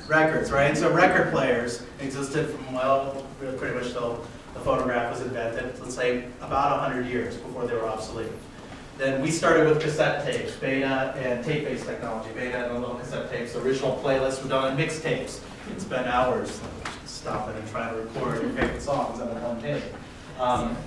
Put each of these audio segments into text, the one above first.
Records, right? So record players existed from, well, really pretty much till the phonograph was invented, let's say about 100 years before they were obsolete. Then we started with cassette tapes, beta and tape-based technology, beta and little cassette tapes. Original playlists were done on mixtapes. You'd spend hours stopping and trying to record your favorite songs on one tape.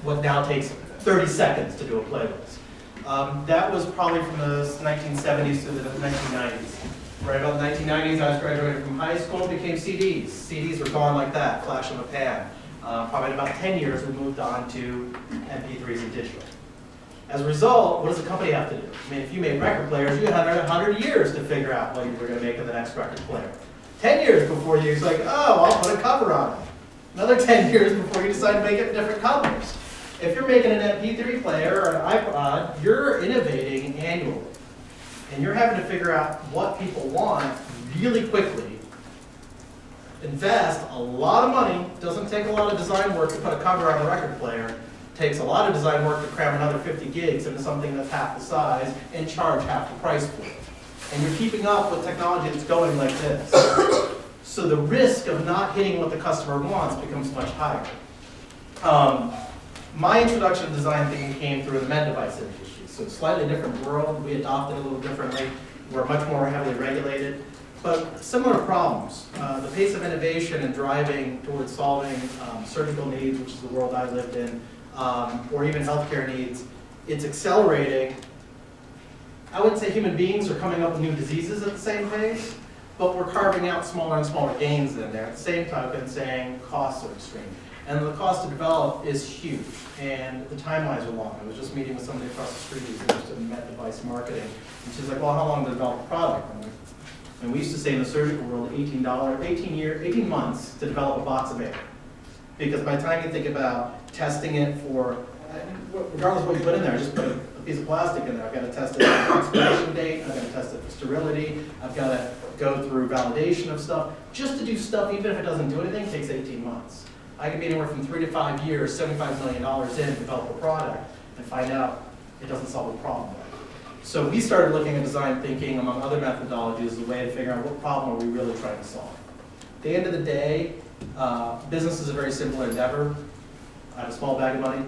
What now takes 30 seconds to do a playlist. That was probably from the 1970s to the 1990s. Right about the 1990s, I was graduating from high school, became CDs. CDs were gone like that, flash in the pan. Probably in about 10 years, we moved on to MP3s and digital. As a result, what does the company have to do? I mean, if you made record players, you had 100 years to figure out what you were going to make of the next record player. 10 years before you was like, oh, I'll put a cover on it. Another 10 years before you decide to make it different colors. If you're making an MP3 player or an iPod, you're innovating annually. And you're having to figure out what people want really quickly. Invest a lot of money. Doesn't take a lot of design work to put a cover on a record player. Takes a lot of design work to cram another 50 gigs into something that's half the size and charge half the price for it. And you're keeping up with technology that's going like this. So the risk of not hitting what the customer wants becomes much higher. My introduction to design thinking came through the med device industry. So a slightly different world. We adopted it a little differently. We're much more heavily regulated. But similar problems. The pace of innovation and driving towards solving surgical needs, which is the world I lived in, or even healthcare needs, it's accelerating. I wouldn't say human beings are coming up with new diseases at the same pace, but we're carving out smaller and smaller gains in there. At the same time, and saying costs are extreme. And the cost to develop is huge, and the timelines are long. I was just meeting with somebody across the street who's interested in med device marketing, and she's like, well, how long to develop a product? And we used to say in the surgical world, 18 months to develop a box of air. Because by the time you think about testing it for, regardless of what you put in there, just put a piece of plastic in there. I've got to test it for expiration date, I've got to test it for sterility, I've got to go through validation of stuff. Just to do stuff, even if it doesn't do anything, takes 18 months. I could be anywhere from 3 to 5 years, $75 million in, develop a product, and find out it doesn't solve a problem. So we started looking at design thinking, among other methodologies, as a way to figure out what problem are we really trying to solve. At the end of the day, business is a very simple endeavor. I have a small bag of money,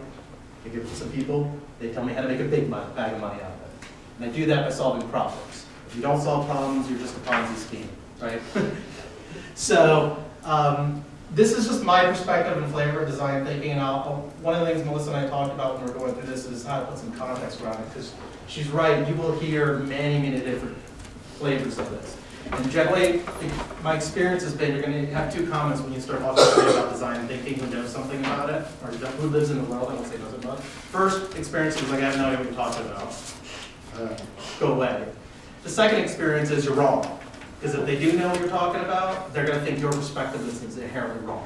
I give it to some people, they tell me how to make a big bag of money out of it. And I do that by solving problems. If you don't solve problems, you're just a Ponzi scheme, right? So, this is just my perspective and flavor of design thinking, and one of the things Melissa and I talked about when we were going through this is how to put some context around it, because she's right, you will hear many different flavors of this. And generally, my experience has been you're going to have two comments when you start talking about design thinking, who knows something about it, or who lives in the world, I won't say knows about it. First experience is like, I have no idea what you're talking about. Go away. The second experience is you're wrong. Because if they do know what you're talking about, they're going to think your perspective is inherently wrong.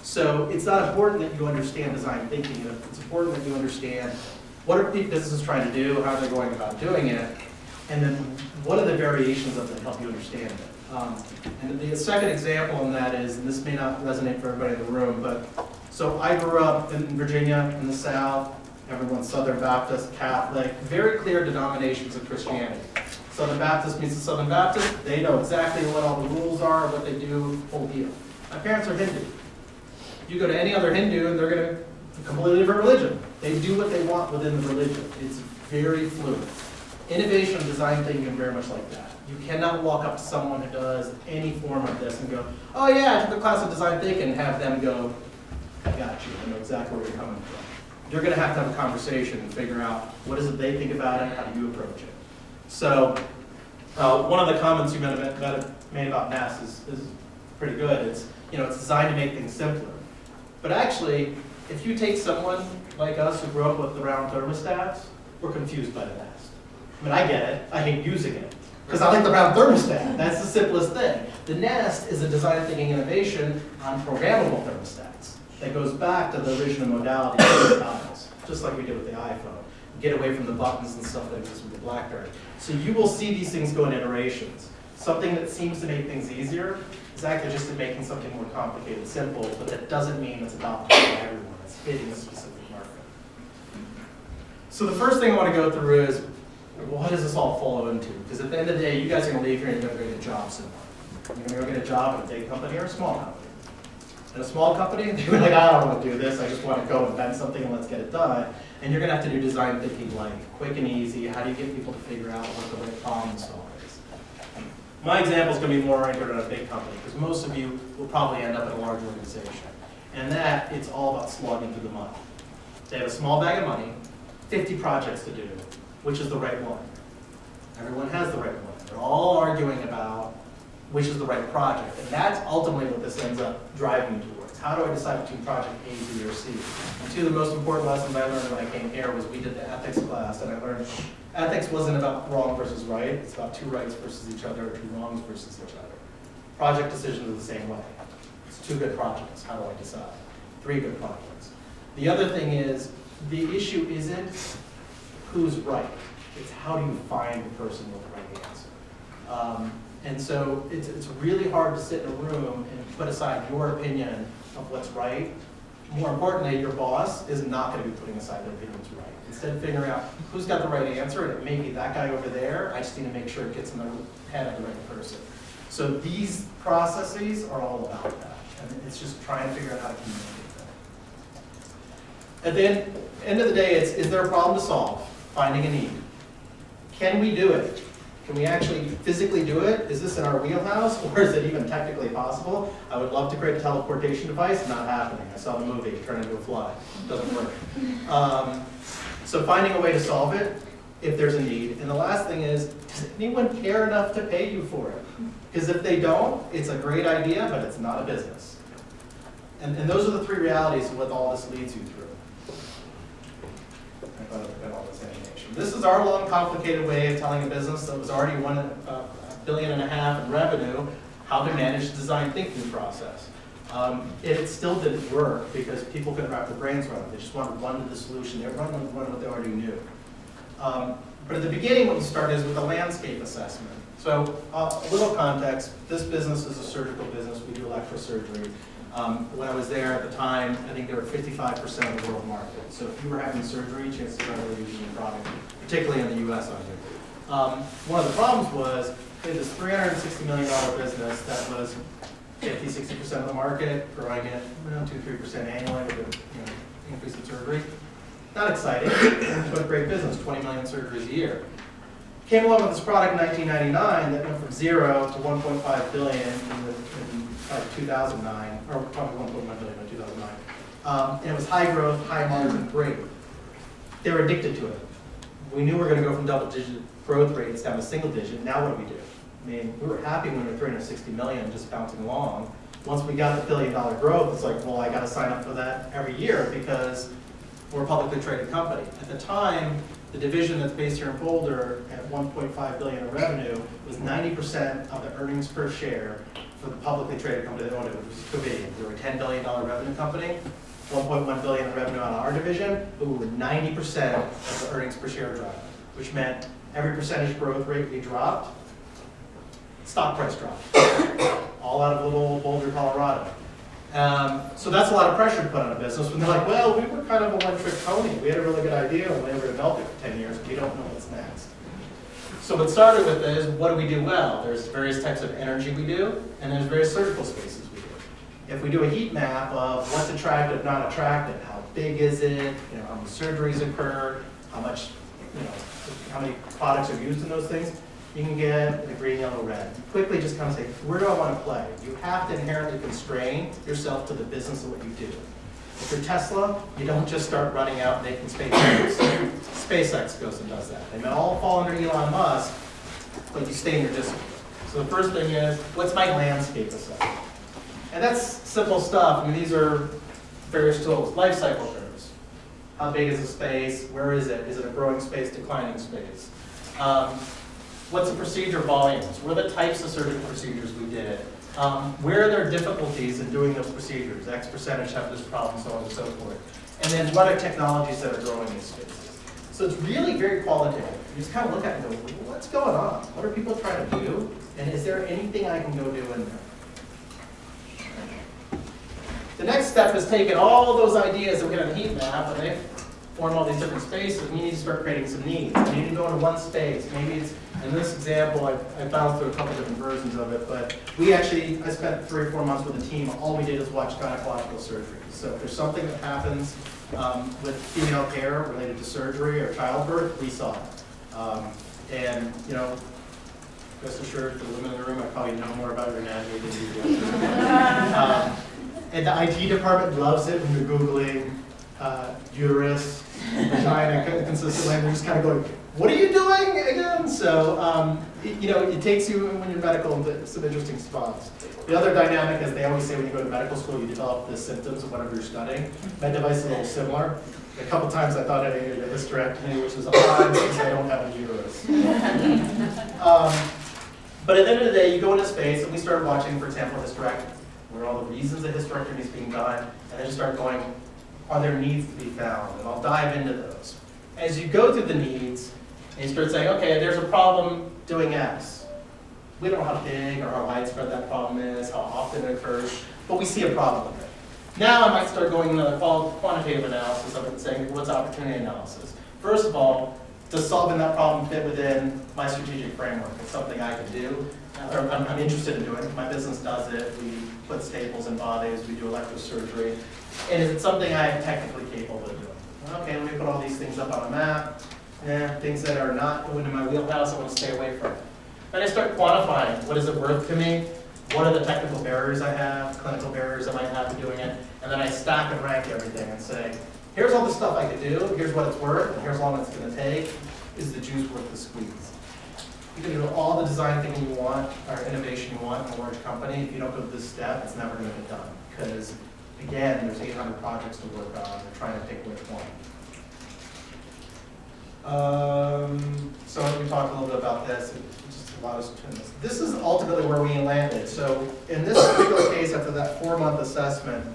So it's not important that you understand design thinking. It's important that you understand what are businesses trying to do, how they're going about doing it, and then what are the variations of it that help you understand it. And the second example in that is, and this may not resonate for everybody in the room, but so I grew up in Virginia, in the South. Everyone's Southern Baptist, Catholic, very clear denominations of Christianity. Southern Baptist means the Southern Baptist. They know exactly what all the rules are, what they do, whole deal. My parents are Hindu. You go to any other Hindu and they're going to a completely different religion. They do what they want within the religion. It's very fluid. Innovation and design thinking are very much like that. You cannot walk up to someone who does any form of this and go, oh yeah, I took a class of design thinking, and have them go, I got you, I know exactly where you're coming from. You're going to have a conversation and figure out what is it they think about it, how do you approach it. So one of the comments you made about NAS is pretty good. It's designed to make things simpler. But actually, if you take someone like us who grew up with the round thermostats, we're confused by the Nest. I mean, I get it. I hate using it because I like the round thermostat. That's the simplest thing. The Nest is a design thinking innovation on programmable thermostats that goes back to the original modality of the dials, just like we did with the iPhone. Get away from the buttons and stuff that exists with the BlackBerry. So you will see these things go in iterations. Something that seems to make things easier is actually just making something more complicated simple, but that doesn't mean it's adopted by everyone. It's hitting a specific market. So the first thing I want to go through is, what does this all follow into? Because at the end of the day, you guys are going to leave here and you're going to go get a job somewhere. You're gonna go get a job at a big company or a small company. In a small company, they're like, I don't want to do this, I just want to go invent something and let's get it done. And you're gonna have to do design thinking like quick and easy. How do you get people to figure out what the right problem to solve is? My example is gonna be more oriented on a big company, because most of you will probably end up in a large organization. And that, it's all about slogging through the money. They have a small bag of money, 50 projects to do, which is the right one. Everyone has the right one. They're all arguing about which is the right project. And that's ultimately what this ends up driving towards. How do I decide between project A, B, or C? And two of the most important lessons I learned when I came here was we did the ethics class, and I learned ethics wasn't about wrong versus right. It's about two rights versus each other, or two wrongs versus each other. Project decisions are the same way. It's two good projects. How do I decide? Three good projects. The other thing is, the issue isn't who's right. It's how do you find the person with the right answer. And so it's really hard to sit in a room and put aside your opinion of what's right. More importantly, your boss is not going to be putting aside their opinion what's right. Instead, figuring out who's got the right answer, and it may be that guy over there. I just need to make sure it gets in the head of the right person. So these processes are all about that. And it's just trying to figure out how to communicate that. At the end of the day, is there a problem to solve? Finding a need. Can we do it? Can we actually physically do it? Is this in our wheelhouse, or is it even technically possible? I would love to create a teleportation device. Not happening. I saw the movie, Turn Into a Fly. Doesn't work. So finding a way to solve it, if there's a need. And the last thing is, does anyone care enough to pay you for it? Because if they don't, it's a great idea, but it's not a business. And those are the three realities of what all this leads you through. I thought I'd put all this animation. This is our long, complicated way of telling a business that was already $1.5 billion in revenue how to manage the design thinking process. It still didn't work because people couldn't wrap their brains around it. They just wanted to run to the solution. They wanted to run what they already knew. But at the beginning, what we started is with a landscape assessment. So a little context, this business is a surgical business. We do electrosurgery. When I was there at the time, I think they were 55% of the world market. So if you were having surgery, chances are they were using your product, particularly in the US on here. One of the problems was they had this $360 million business that was 50–60% of the market, growing at 2–3% annually with an increase in surgery. Not exciting, but great business, 20 million surgeries a year. Came along with this product in 1999 that went from 0 to 1.5 billion in 2009, or probably 1.1 billion in 2009. And it was high growth, high margin, great. They were addicted to it. We knew we were going to go from double-digit growth rates down to single-digit. Now what do? I mean, we were happy when we were 360 million just bouncing along. Once we got the billion-dollar growth, it's like, well, I got to sign up for that every year because we're a publicly traded company. At the time, the division that's based here in Boulder at 1.5 billion in revenue was 90% of the earnings per share for the publicly traded company that owned it, which was Covidien. We were a $10 billion revenue company, 1.1 billion in revenue on our division, but we were 90% of the earnings per share drop, which meant every percentage growth rate we dropped, stock price dropped. All out of little old Boulder, Colorado. So that's a lot of pressure to put on a business when they're like, well, we were kind of a one-trick pony. We had a really good idea and we were developed it for 10 years, we don't know what's next. So what started with is, what do we do well? There's various types of energy we do, and there's various surgical spaces we do. If we do a heat map of what's attractive, not attractive, how big is it, how many surgeries occur, how many products are used in those things, you can get the green, yellow, red. You quickly just kind of say, where do I want to play? You have to inherently constrain yourself to the business of what you do. If you're Tesla, you don't just start running out making SpaceX. SpaceX goes and does that. They may all fall under Elon Musk, but you stay in your discipline. So the first thing is, what's my landscape assessment? And that's simple stuff. I mean, these are various tools. Life cycle curves. How big is the space? Where is it? Is it a growing space, declining space? What's the procedure volumes? What are the types of surgical procedures we did? Where are there difficulties in doing those procedures? X percentage have this problem, so on and so forth. And then what are technologies that are growing these spaces? So it's really very qualitative. You just kind of look at it and go, what's going on? What are people trying to do? And is there anything I can go do in there? The next step is taking all those ideas that we get on the heat map and they form all these different spaces, we need to start creating some needs. We need to go into one space. Maybe it's, in this example, I bounced through a couple different versions of it, but I spent 3 or 4 months with a team. All we did is watch gynecological surgery. So if there's something that happens with female care related to surgery or childbirth, we saw it. And, you know, rest assured, for the women in the room, I probably know more about your anatomy than you do. And the IT department loves it when you're Googling uterus, vagina, consistent language, just kind of going, what are you doing again? So, you know, it takes you, when you're medical, into some interesting spots. The other dynamic is they always say when you go to medical school, you develop the symptoms of whatever you're studying. Med device is a little similar. A couple times I thought I needed a hysterectomy, which was odd because I don't have a uterus. But at the end of the day, you go into space, and we started watching, for example, hysterectomy, where all the reasons that hysterectomy is being done, and then you start going, are there needs to be found? And I'll dive into those. As you go through the needs, and you start saying, okay, there's a problem doing X. We don't know how big or how widespread that problem is, how often it occurs, but we see a problem with it. Now I might start going into the quantitative analysis of it and saying, what's opportunity analysis? First of all, does solving that problem fit within my strategic framework? It's something I can do, or I'm interested in doing. My business does it. We put staples in bodies. We do electrosurgery. And is it something I am technically capable of doing? Okay, let me put all these things up on a map. Things that are not going to my wheelhouse, I want to stay away from it. Then I start quantifying. What is it worth to me? What are the technical barriers I have, clinical barriers I might have to doing it? And then I stack and rank everything and say, here's all the stuff I could do, here's what it's worth, and here's how long it's going to take. Is the juice worth the squeeze? You can do all the design thinking you want, or innovation you want in a large company. If you don't go to this step, it's never going to get done. Because, again, there's 800 projects to work on. They're trying to pick which one. So we talked a little bit about this. It just allowed us to turn this. This is ultimately where we landed. So in this particular case, after that 4-month assessment,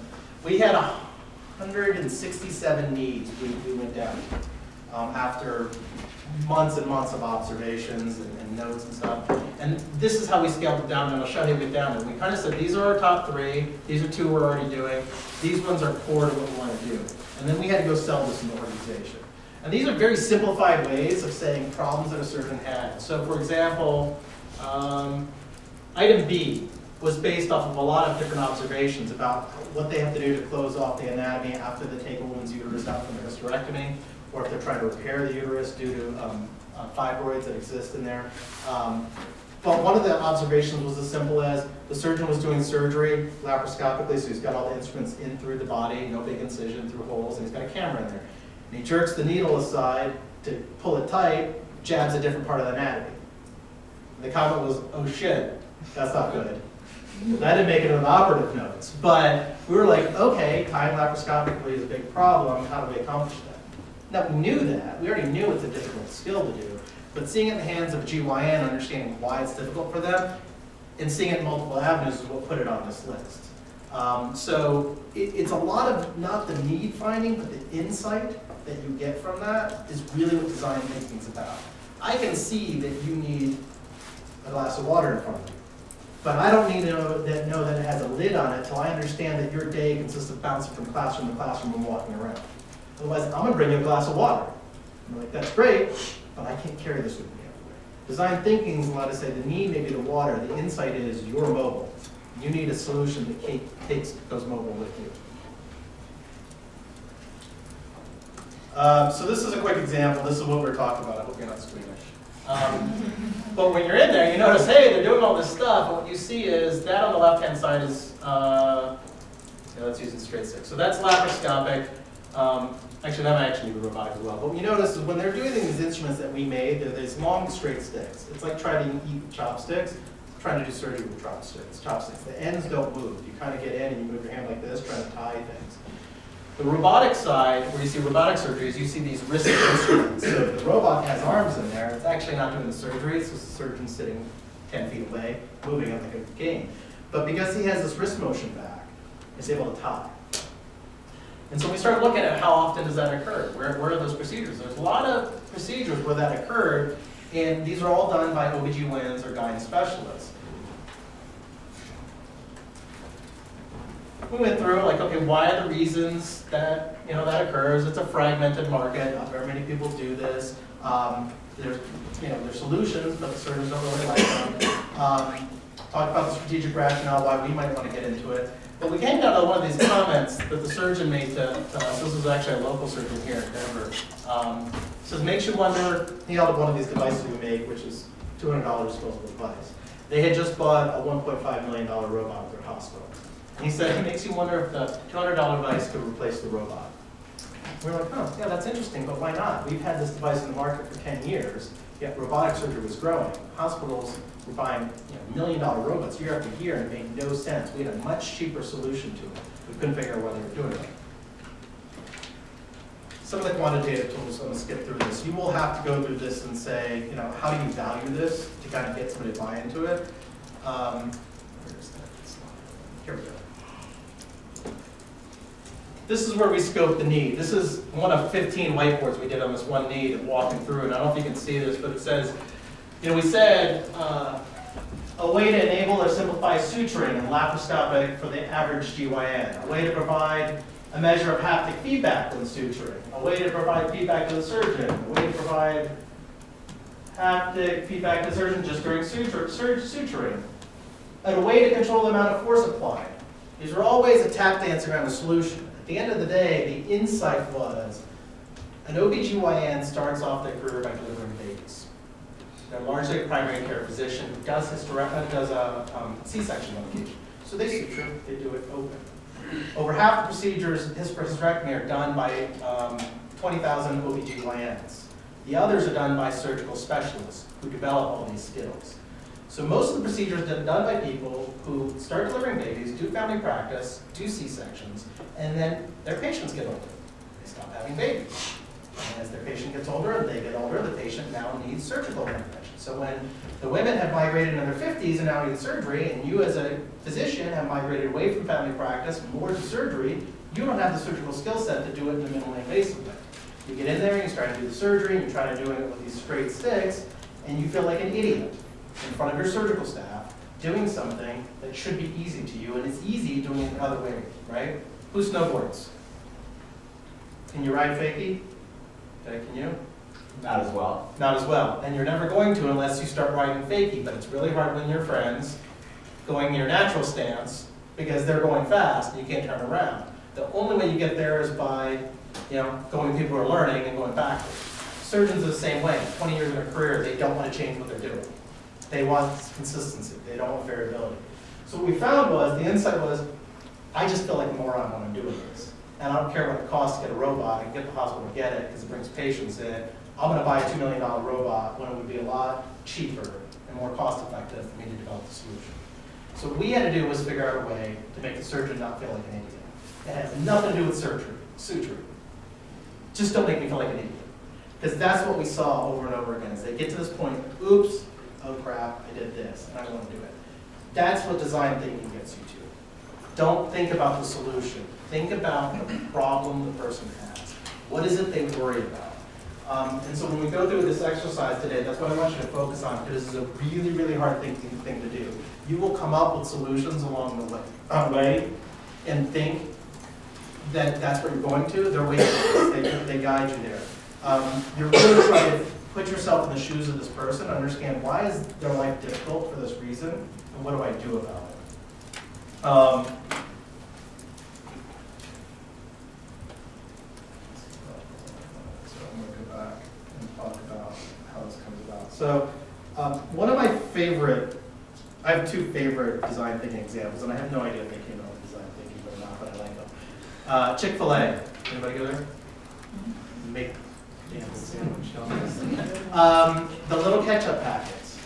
we had 167 needs we went down after months and months of observations and notes and stuff. And this is how we scaled it down, and I'll show you how we get down. And we kind of said, these are our top 3. These are 2 we're already doing. These ones are core to what we want to do. And then we had to go sell this in the organization. And these are very simplified ways of saying problems that a surgeon had. So for example, item B was based off of a lot of different observations about what they have to do to close off the anatomy after they take a woman's uterus out from the hysterectomy, or if they're trying to repair the uterus due to fibroids that exist in there. But one of the observations was as simple as the surgeon was doing surgery laparoscopically, so he's got all the instruments in through the body, no big incision through holes, and he's got a camera in there. And he jerks the needle aside to pull it tight, jabs a different part of the anatomy. And the comment was, oh shit, that's not good. That didn't make it in the operative notes. But we were like, okay, tying laparoscopically is a big problem. How do we accomplish that? Now, we knew that. We already knew it's a difficult skill to do. But seeing it in the hands of GYN, understanding why it's difficult for them, and seeing it in multiple avenues is what put it on this list. So it's a lot of not the need finding, but the insight that you get from that is really what design thinking is about. I can see that you need a glass of water in front of you. But I don't need to know that it has a lid on it until I understand that your day consists of bouncing from classroom to classroom and walking around. Otherwise, I'm going to bring you a glass of water. I'm like, that's great, but I can't carry this with me everywhere. Design thinking is allowed to say the need may be the water, the insight is you're mobile. You need a solution that goes mobile with you. So this is a quick example. This is what we're talking about. I hope you're not squeamish. But when you're in there, you notice, hey, they're doing all this stuff. And what you see is that on the left-hand side is, let's use it straight stick. So that's laparoscopic. Actually, that might actually be robotic as well. But what you notice is when they're doing these instruments that we made, they're these long, straight sticks. It's like trying to eat chopsticks, trying to do surgery with chopsticks. The ends don't move. You kind of get in and you move your hand like this, trying to tie things. The robotic side, where you see robotic surgeries, you see these wrist instruments. So if the robot has arms in there, it's actually not doing the surgery, it's just the surgeon sitting 10 feet away, moving it like a game. But because he has this wrist motion back, it's able to tie. And so we started looking at how often does that occur? Where are those procedures? There's a lot of procedures where that occurred, and these are all done by OBGYNs or gyne specialists. we went through like, okay, why are the reasons that, that occurs? It's a fragmented market, not very many people do this. There's, there's solutions, but the surgeons don't really like them. Talk about the strategic rationale, why we might want to get into it. But we came down to one of these comments that the surgeon made to us. This was actually a local surgeon here in Denver. Says, makes you wonder, he held one of these devices we make, which is $200 disposable device. They had just bought a $1.5 million robot at their hospital. And he said, it makes you wonder if the $200 device could replace the robot. We were like, oh, yeah, that's interesting, but why not? We've had this device in the market for 10 years, yet robotic surgery was growing. Hospitals were buying $1 million robots year after year, and it made no sense. We had a much cheaper solution to it. We couldn't figure out why they were doing it. Some of the quantitative tools, I'm going to skip through this. You will have to go through this and say, how do you value this to kind of get somebody to buy into it? Where's that slide? Here we go. This is where we scope the need. This is one of 15 whiteboards we did on this one need and walking through. And I don't know if you can see this, but it says, we said a way to enable or simplify suturing and laparoscopic for the average GYN. A way to provide a measure of haptic feedback when suturing. A way to provide feedback to the surgeon. A way to provide haptic feedback to the surgeon just during suturing. And a way to control the amount of force applied. These are all ways of tap dancing around a solution. At the end of the day, the insight was an OBGYN starts off their career by delivering babies. They're largely a primary care physician who does a C-section on occasion. So they suture, they do it open. Over half the procedures, hysterectomy, are done by 20,000 OBGYNs. The others are done by surgical specialists who develop all these skills. So most of the procedures are done by people who start delivering babies, do family practice, do C-sections, and then their patients get older. They stop having babies. And as their patient gets older and they get older, the patient now needs surgical intervention. So when the women have migrated in their 50s and now need surgery, and you as a physician have migrated away from family practice, more to surgery, you don't have the surgical skill set to do it in a minimally invasive way. You get in there, and you start to do the surgery, and you try to do it with these straight sticks, and you feel like an idiot in front of your surgical staff doing something that should be easy to you, and it's easy doing it the other way, right? Who snowboards? Can you ride fakie? Okay, can you? Not as well. Not as well. And you're never going to unless you start riding fakie, but it's really hard when your friends going in your natural stance because they're going fast and you can't turn around. The only way you get there is by, going with people who are learning and going backwards. Surgeons are the same way. 20 years in their career, they don't want to change what they're doing. They want consistency. They don't want variability. So what we found was, the insight was, I just feel like a moron when I'm doing this. And I don't care what it costs to get a robot. I can get the hospital to get it because it brings patients in. I'm going to buy a $2 million robot when it would be a lot cheaper and more cost effective for me to develop the solution. So what we had to do was figure out a way to make the surgeon not feel like an idiot. It has nothing to do with suturing. Just don't make me feel like an idiot. Because that's what we saw over and over again. As they get to this point, oops, oh crap, I did this, and I don't want to do it. That's what design thinking gets you to. Don't think about the solution. Think about the problem the person has. What is it they worry about? And so when we go through this exercise today, that's what I want you to focus on, because this is a really, really hard thing to do. You will come up with solutions along the way and think that that's what you're going to. They're waiting. They guide you there. You're really trying to put yourself in the shoes of this person, understand why is their life difficult for this reason, and what do I do about it? So one of my favorite, I have two favorite design thinking examples, and I have no idea if they came out with design thinking or not, but I like them. Chick-fil-A, anybody go there? Make sandwich, the little ketchup packets.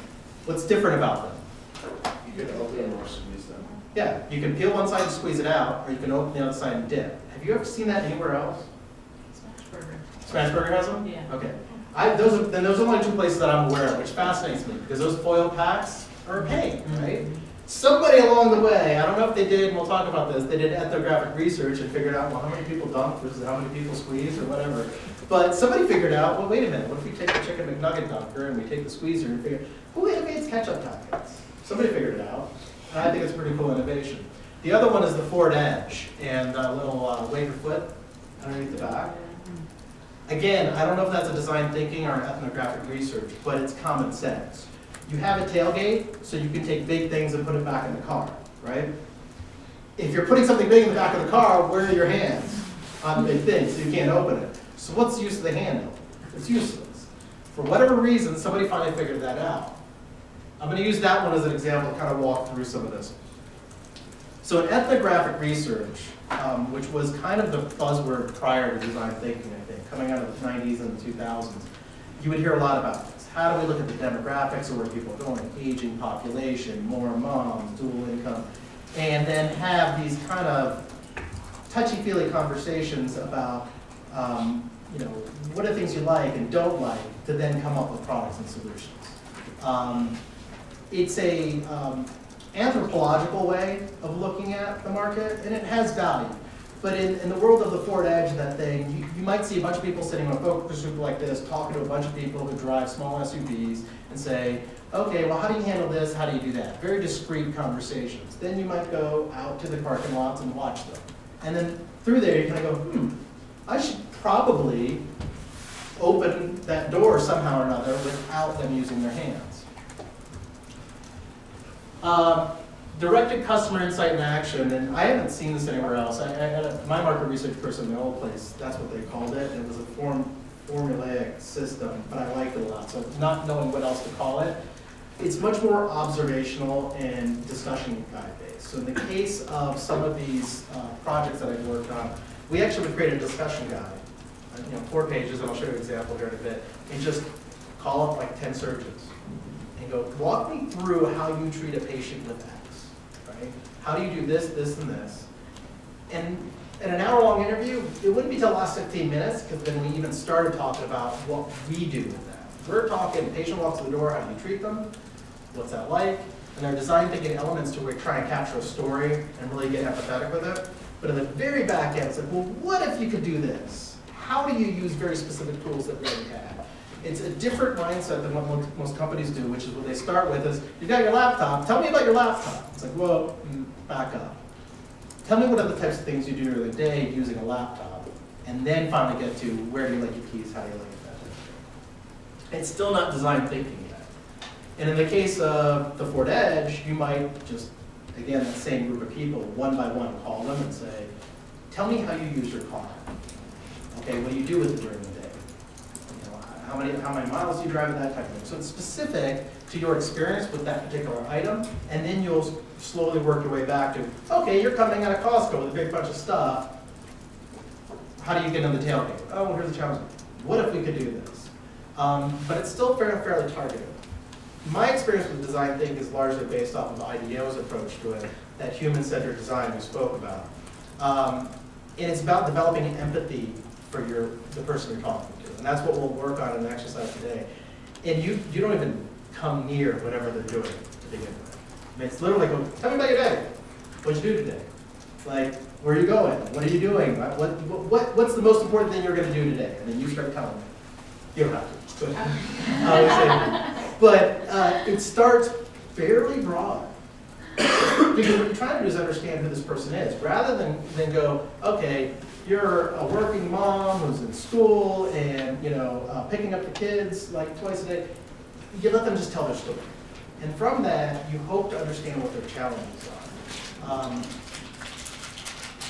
What's different about them? You can open them or squeeze them. Yeah, you can peel one side and squeeze it out, or you can open the other side and dip. Have you ever seen that anywhere else? Smashburger has them? Yeah. Okay. Those are only two places that I'm aware of, which fascinates me, because those foil packs are a pain, right? Somebody along the way, I don't know if they did, and we'll talk about this, they did ethnographic research and figured out, well, how many people dunk versus how many people squeeze or whatever. But somebody figured out, well, wait a minute, what if we take the chicken McNugget dunker and we take the squeezer and figure, who innovates ketchup packets? Somebody figured it out, and I think it's a pretty cool innovation. The other one is the Ford Edge, and a little wafer foot underneath the back. Again, I don't know if that's a design thinking or an ethnographic research, but it's common sense. You have a tailgate, so you can take big things and put it back in the car, right? If you're putting something big in the back of the car, where are your hands on the big thing, so you can't open it? So what's the use of the handle? It's useless. For whatever reason, somebody finally figured that out. I'm going to use that one as an example to kind of walk through some of this. So in ethnographic research, which was kind of the buzzword prior to design thinking, I think, coming out of the 90s and the 2000s, you would hear a lot about this. How do we look at the demographics of where people are going? Aging population, more moms, dual income, and then have these kind of touchy-feely conversations about, what are things you like and don't like, to then come up with products and solutions. It's a anthropological way of looking at the market, and it has value. But in the world of the Ford Edge, that thing, you might see a bunch of people sitting on a focus group like this, talking to a bunch of people who drive small SUVs, and say, okay, well, how do you handle this? How do you do that? Very discrete conversations. Then you might go out to the parking lots and watch them. And then through there, you kind of go, I should probably open that door somehow or another without them using their hands. Directed customer insight and action, and I haven't seen this anywhere else. I had my market research person in the old place, that's what they called it. It was a formulaic system, but I liked it a lot. So not knowing what else to call it, it's much more observational and discussion guide based. So in the case of some of these projects that I've worked on, we actually would create a discussion guide, 4 pages, and I'll show you an example here in a bit, and just call up like 10 surgeons and go, walk me through how you treat a patient with X, right? How do you do this, this, and this? And in an hour-long interview, it wouldn't be till the last 15 minutes, because then we even started talking about what we do with that. We're talking, patient walks to the door, how do you treat them? What's that like? And there are design thinking elements to where we try and capture a story and really get empathetic with it. But in the very back end, it's like, well, what if you could do this? How do you use very specific tools that we already have? It's a different mindset than what most companies do, which is what they start with is, you got your laptop, tell me about your laptop. It's like, well, back up. Tell me what are the types of things you do during the day using a laptop, and then finally get to where do you like your keys, how do you like that. It's still not design thinking yet. And in the case of the Ford Edge, you might just, again, that same group of people, one by one, call them and say, tell me how you use your car. Okay, what do you do with it during the day? How many miles do you drive, and that type of thing. So it's specific to your experience with that particular item, and then you'll slowly work your way back to, okay, you're coming out of Costco with a big bunch of stuff. How do you get on the tailgate? Oh, well, here's the challenge. What if we could do this? But it's still fairly targeted. My experience with design thinking is largely based off of IDEO's approach to it, that human-centered design we spoke about. And it's about developing empathy for the person you're talking to. And that's what we'll work on in the exercise today. And you don't even come near whatever they're doing to begin with. I mean, it's literally like, tell me about your day. What'd you do today? Like, where are you going? What are you doing? What's the most important thing you're going to do today? And then you start telling me. You don't have to. But it starts fairly broad. Because what you're trying to do is understand who this person is, rather than go, okay, you're a working mom who's in school and picking up the kids like twice a day. You let them just tell their story, and from that you hope to understand what their challenges are.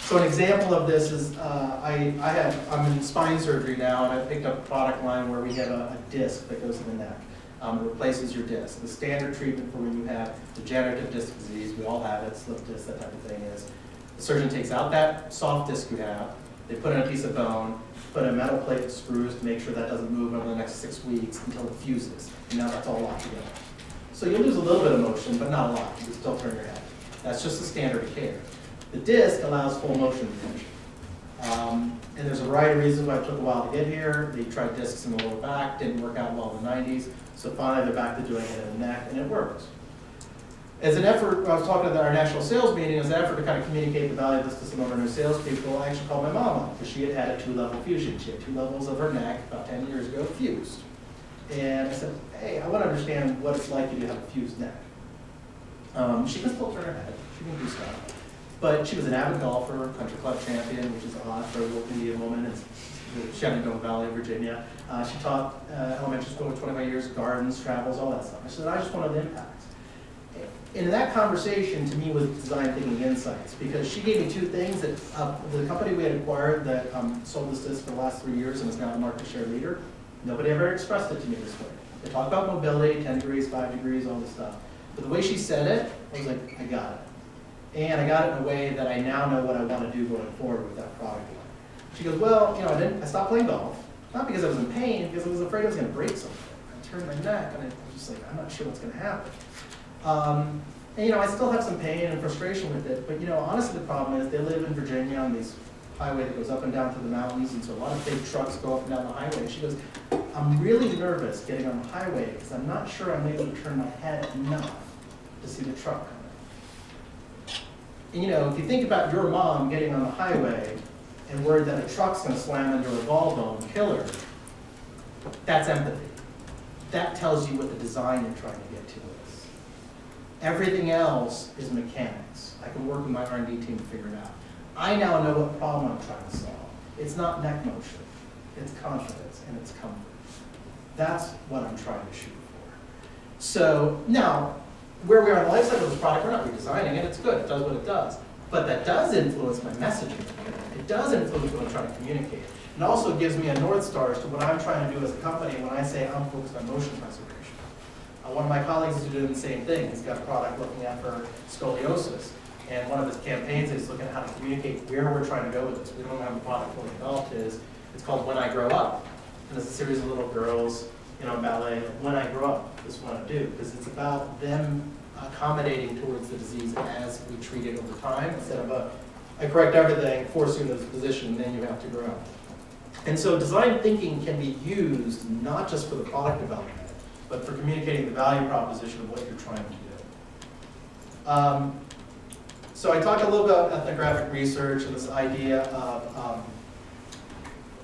So an example of this is I'm in spine surgery now, and I picked up a product line where we have a disc that goes in the neck. It replaces your disc. The standard treatment for when you have degenerative disc disease, we all have it, slip disc, that type of thing, is the surgeon takes out that soft disc you have, they put in a piece of bone, put a metal plate with screws to make sure that doesn't move over the next 6 weeks until it fuses. And now that's all locked together. So you lose a little bit of motion, but not a lot. You can still turn your head. That's just the standard of care. The disc allows full motion retention. And there's a variety of reasons why it took a while to get here. They tried discs in the lower back, didn't work out well in the 90s. So finally they're back to doing it in the neck, and it works. As an effort, I was talking at our national sales meeting, as an effort to kind of communicate the value of this to some of our new salespeople, I actually called my mom up, because she had had a 2-level fusion. She had 2 levels of her neck about 10 years ago fused. And I said, hey, I want to understand what it's like if you have a fused neck. She can still turn her head, she can do stuff. But she was an avid golfer, country club champion, which is odd for a little Indian woman. It's Shenandoah Valley, Virginia. She taught elementary school for 25 years, gardens, travels, all that stuff. I said, I just wanted the impacts. And in that conversation, to me, was design thinking insights, because she gave me two things that the company we had acquired that sold us this for the last 3 years and is now a market share leader, nobody ever expressed it to me this way. They talk about mobility, 10 degrees, 5 degrees, all this stuff. But the way she said it, I was like, I got it. And I got it in a way that I now know what I want to do going forward with that product line. She goes, well, you know, I stopped playing golf, not because I was in pain, because I was afraid I was going to break something. I turned my neck, and I was just like, I'm not sure what's going to happen. And you know, I still have some pain and frustration with it, but you know, honestly, the problem is they live in Virginia on these highway that goes up and down through the mountains, and so a lot of big trucks go up and down the highway. And she goes, I'm really nervous getting on the highway because I'm not sure I'm able to turn my head enough to see the truck coming. And, you know, if you think about your mom getting on the highway and worried that a truck's going to slam into her Volvo and kill her, that's empathy. That tells you what the design you're trying to get to is. Everything else is mechanics. I can work with my R&D team to figure it out. I now know what problem I'm trying to solve. It's not neck motion. It's confidence and it's comfort. That's what I'm trying to shoot for. So now, where we are in the life cycle of this product, we're not redesigning it. It's good. It does what it does. But that does influence my messaging. It does influence what I'm trying to communicate. It also gives me a North Star as to what I'm trying to do as a company when I say I'm focused on motion preservation. One of my colleagues is doing the same thing. He's got a product looking at for scoliosis. And one of his campaigns is looking at how to communicate where we're trying to go with this. We don't have a product fully developed. It's called When I Grow Up. And it's a series of little girls, you know, in ballet. When I grow up, this is what I do. Because it's about them accommodating towards the disease as we treat it over time. Instead of I correct everything, force you into this position, and then you have to grow. And so design thinking can be used not just for the product development, but for communicating the value proposition of what you're trying to do. So I talked a little bit about ethnographic research and this idea of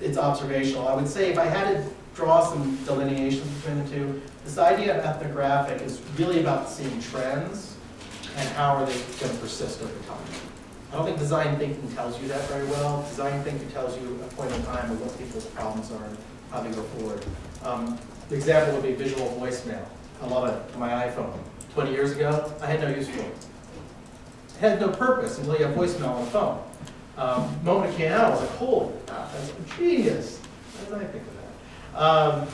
it's observational. I would say if I had to draw some delineations between the two, this idea of ethnographic is really about seeing trends and how are they going to persist over time. I don't think design thinking tells you that very well. Design thinking tells you a point in time of what people's problems are and how they go forward. The example would be visual voicemail. I love it on my iPhone. 20 years ago, I had no use for it. It had no purpose until you have voicemail on the phone. Moment it came out, I was like, holy, that's genius. Why did I think of that?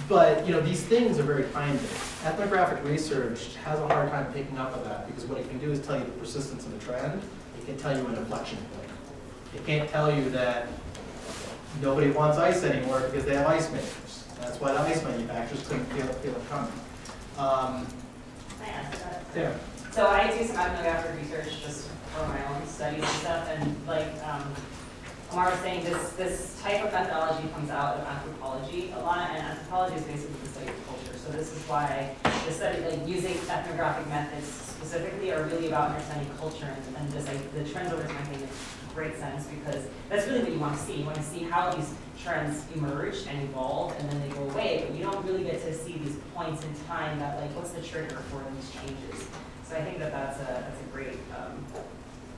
But you know, these things are very time-based. Ethnographic research has a hard time picking up on that because what it can do is tell you the persistence of the trend. It can tell you an inflection point. It can't tell you that nobody wants ice anymore because they have ice makers. That's why the ice manufacturers couldn't feel it coming. I asked that. Yeah. So I do some ethnographic research just for my own studies and stuff, and like Amar was saying, this type of methodology comes out of anthropology a lot, and anthropology is basically the study of culture. So this is why the study, like using ethnographic methods specifically, are really about understanding culture and just like the trends over time thing makes great sense because that's really what you want to see. You want to see how these trends emerge and evolve and then they go away, but you don't really get to see these points in time that like what's the trigger for these changes. So I think that that's a great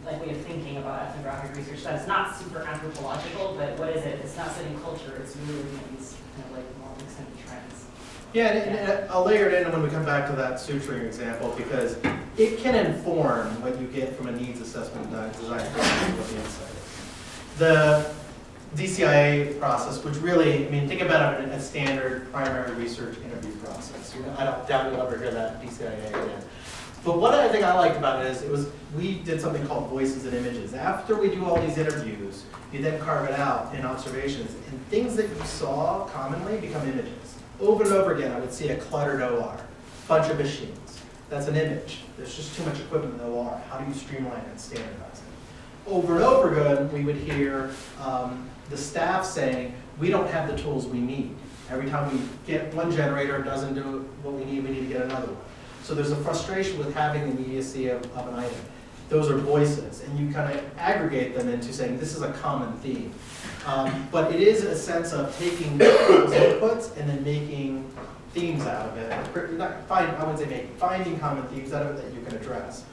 like way of thinking about ethnographic research. That's not super anthropological, but what is it? It's not studying culture. It's really looking at these kind of like long extended trends. Yeah, and I'll layer it in when we come back to that suturing example because it can inform what you get from a needs assessment design process what the insight is. The DCIA process, which really, I mean, think about it as a standard primary research interview process. I don't doubt you'll ever hear that DCIA again. But what I think I liked about it is we did something called voices and images. After we do all these interviews, you then carve it out in observations, and things that you saw commonly become images. Over and over again, I would see a cluttered OR, bunch of machines. That's an image. There's just too much equipment in the OR. How do you streamline and standardize it? Over and over again, we would hear the staff saying, we don't have the tools we need. Every time we get one generator, it doesn't do what we need to get another one. So there's a frustration with having the immediacy of an item. Those are voices, and you kind of aggregate them into saying this is a common theme. But it is a sense of taking those inputs and then making themes out of it. I wouldn't say making, finding common themes out of it that you can address.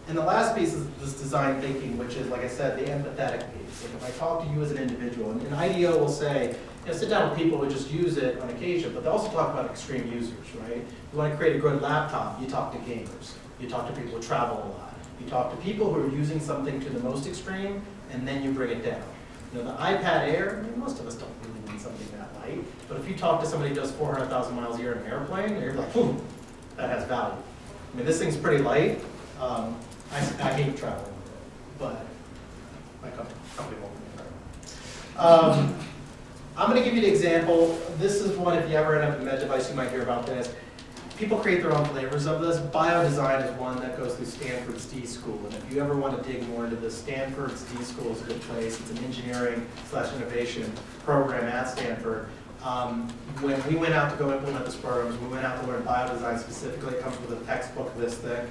And the last piece is this design thinking, which is, like I said, the empathetic piece. And if I talk to you as an individual, and an IDEO will say, sit down with people who just use it on occasion, but they also talk about extreme users, right? You want to create a good laptop, you talk to gamers. You talk to people who travel a lot. You talk to people who are using something to the most extreme, and then you bring it down. The iPad Air, I mean, most of us don't really need something that light, but if you talk to somebody who does 400,000 miles a year in an airplane, you're like, boom, that has value. I mean, this thing's pretty light. I hate traveling, but my company won't let me travel. I'm going to give you an example. This is one, if you ever end up in a med device, you might hear about this. People create their own flavors of this. Biodesign is one that goes through Stanford's D School. And if you ever want to dig more into this, Stanford's D School is a good place. It's an engineering/innovation program at Stanford. When we went out to go implement this program, we went out to learn biodesign specifically. It comes with a textbook this thick.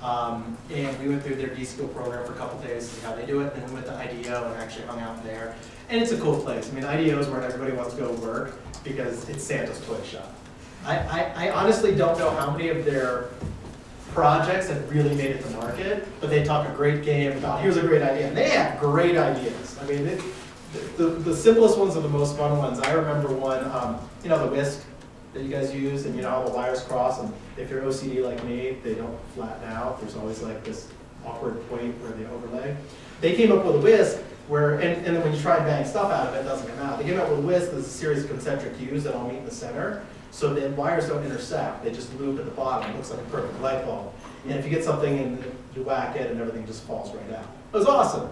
And we went through their D School program for a couple days to see how they do it. Then we went to IDEO and actually hung out there. And it's a cool place. I mean, IDEO is where everybody wants to go work because it's Santa's toy shop. I honestly don't know how many of their projects have really made it to market, but they talk a great game about, here's a great idea. And they have great ideas. I mean, the simplest ones are the most fun ones. I remember one, the whisk that you guys use, and you know how the wires cross, and if you're OCD like me, they don't flatten out. There's always like this awkward point where they overlay. They came up with a whisk where, and then when you try and bang stuff out of it, it doesn't come out. They came up with a whisk that's a series of concentric U's that all meet in the center, so the wires don't intersect. They just loop at the bottom. It looks like a perfect light bulb. And if you get something and you whack it and everything just falls right out. It was awesome.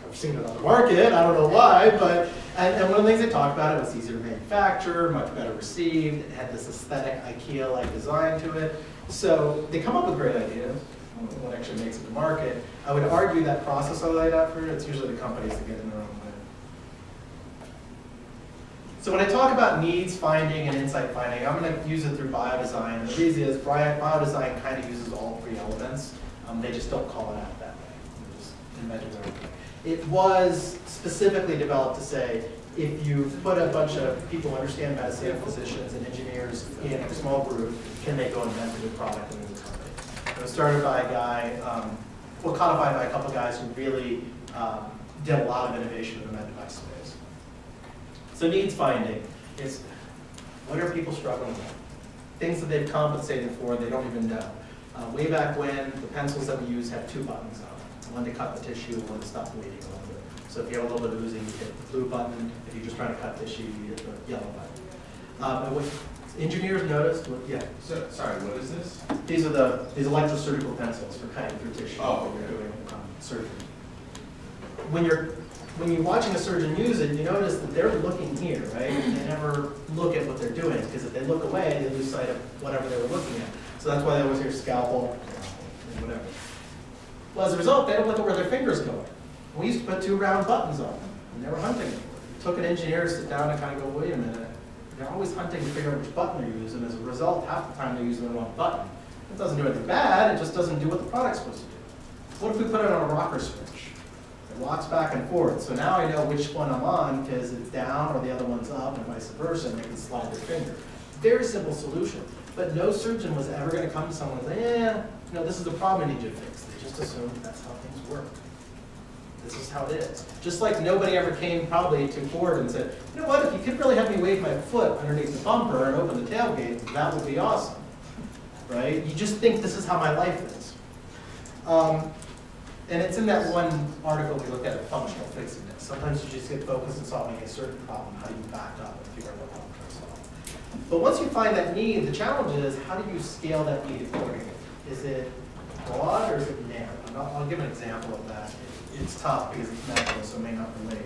I've seen it on the market, I don't know why, but, and one of the things they talked about, it was easier to manufacture, much better received, it had this aesthetic IKEA-like design to it. So they come up with great ideas. I don't know what actually makes it to market. I would argue that process I laid out for you, it's usually the companies that get in their own way. So when I talk about needs finding and insight finding, I'm going to use it through biodesign. And the reason is biodesign kind of uses all three elements. They just don't call it out that way. They just invented their own thing. It was specifically developed to say, if you put a bunch of people who understand medicine, physicians and engineers in a small group, can they go invent a new product in a new company? It was started by a guy, codified by a couple guys who really did a lot of innovation in the med device space. So needs finding is, what are people struggling with? Things that they've compensated for, they don't even know. Way back when, the pencils that we use had two buttons on them. One to cut the tissue, one to stop bleeding a little bit. So if you have a little bit of oozing, you hit the blue button. If you're just trying to cut tissue, you hit the yellow button. And what engineers noticed, So, sorry, what is this? these are these electrosurgical pencils for cutting through tissue Oh, when you're okay. doing surgery. When you're watching a surgeon use it, you notice that they're looking here, right? And they never look at what they're doing, because if they look away, they lose sight of whatever they were looking at. So that's why they always hear scalpel, whatever. Well, as a result, they don't look at where their finger's going. We used to put two round buttons on them, and they were hunting. It took an engineer to sit down and kind of go, wait a minute. They're always hunting to figure out which button they're using. As a result, half the time they're using the wrong button. It doesn't do anything bad, it just doesn't do what the product's supposed to do. What if we put it on a rocker switch? It locks back and forth, so now I know which one I'm on because it's down or the other one's up and vice versa, and they can slide their finger. Very simple solution, but no surgeon was ever going to come to someone and say, this is the problem I need you to fix. They just assumed that's how things work. This is how it is. Just like nobody ever came probably to Ford and said, you know what, if you could really have me wave my foot underneath the bumper and open the tailgate, that would be awesome, right? You just think this is how my life is. And it's in that one article we look at functional fixing it. Sometimes you just get focused on solving a certain problem. How do you back up and figure out what problem you're trying to solve? But once you find that need, the challenge is how do you scale that need accordingly? Is it broad or is it narrow? And I'll give an example of that. It's tough because it's medical, so it may not relate.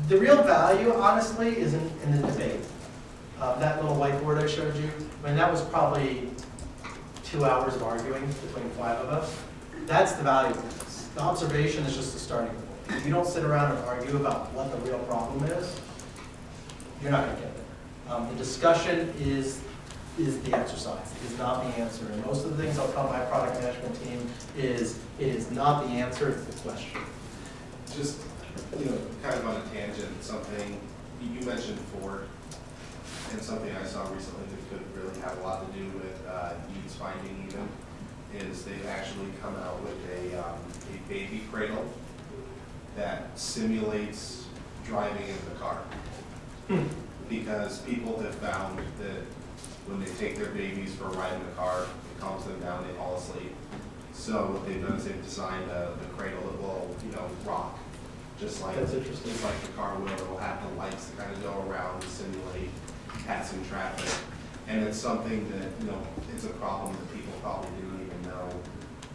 The real value, honestly, is in the debate. That little whiteboard I showed you, that was probably 2 hours of arguing between 5 of us. That's the value of this. The observation is just the starting point. If you don't sit around and argue about what the real problem is, you're not going to get there. The discussion is the exercise. It is not the answer. And most of the things I'll tell my product management team is it is not the answer, it's the question. Just, kind of on a tangent, something, you mentioned Ford, and something I saw recently that could really have a lot to do with needs finding even. is they've actually come out with a baby cradle that simulates driving in the car. Because people have found that when they take their babies for a ride in the car, it calms them down, they fall asleep. So what they've done is they've designed the cradle that will, rock, just like, That's interesting. just like the car will. It will have the lights that kind of go around and simulate passing traffic. And it's something that, is a problem that people probably didn't even know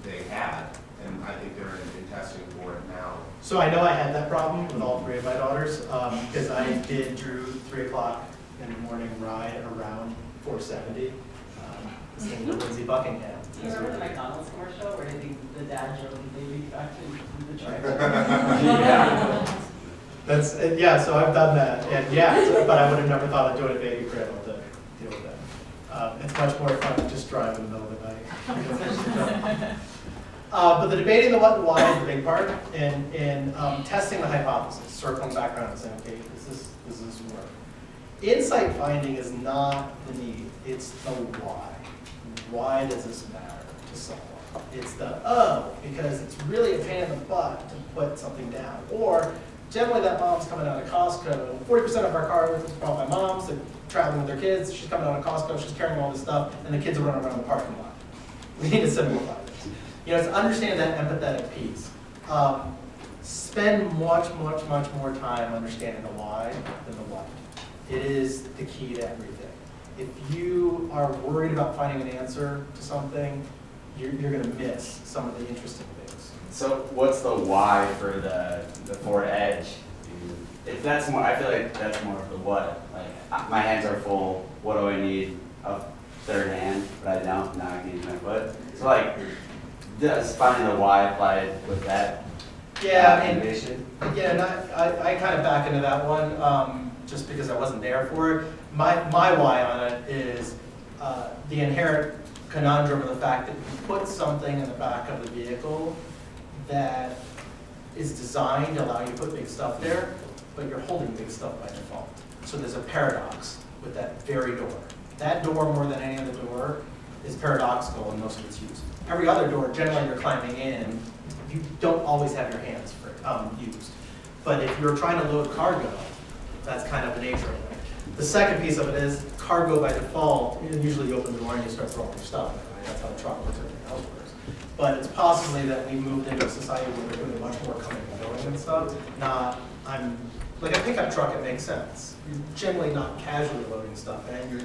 they had. And I think they're in testing for it now. So I know I had that problem with all three of my daughters, because I did Drew 3 o'clock in the morning ride around 470, listening to Lindsey Buckingham. Do you remember the McDonald's commercial where the dad drove the baby back to the truck? Yeah. That's, so I've done that, and but I would have never thought of doing a baby cradle to deal with that. It's much more fun to just drive in the middle of the night. But the debating the what and why is the big part, and testing the hypothesis, circling back around and saying, okay, does this work? Insight finding is not the need, it's the why. Why does this matter to someone? It's the because it's really a pain in the butt to put something down. Or generally that mom's coming out of Costco, 40% of our cars is brought by moms, they're traveling with their kids, she's coming out of Costco, she's carrying all this stuff, and the kids are running around the parking lot. We need to simplify this. It's understand that empathetic piece. Spend much more time understanding the why than the what. It is the key to everything. If you are worried about finding an answer to something, you're going to miss some of the interesting things. So what's the why for the Ford Edge? If that's more, I feel like that's more of the what. Like my hands are full. What do I need? A third hand, but I don't. Now I can use my foot. So like, does finding the why apply with that? Innovation? And I kind of back into that one just because I wasn't there for it. My why on it is the inherent conundrum of the fact that you put something in the back of the vehicle that is designed to allow you to put big stuff there, but you're holding big stuff by default. So there's a paradox with that very door. That door, more than any other door, is paradoxical in most of its use. Every other door, generally you're climbing in, you don't always have your hands used. But if you're trying to load cargo, that's kind of the nature of it. The second piece of it is cargo by default, usually you open the door and you start throwing your stuff in, right? That's how the truck works, everything else works. But it's possibly that we moved into a society where we're doing much more coming and going and stuff. Like a pickup truck, it makes sense. You're generally not casually loading stuff in. You're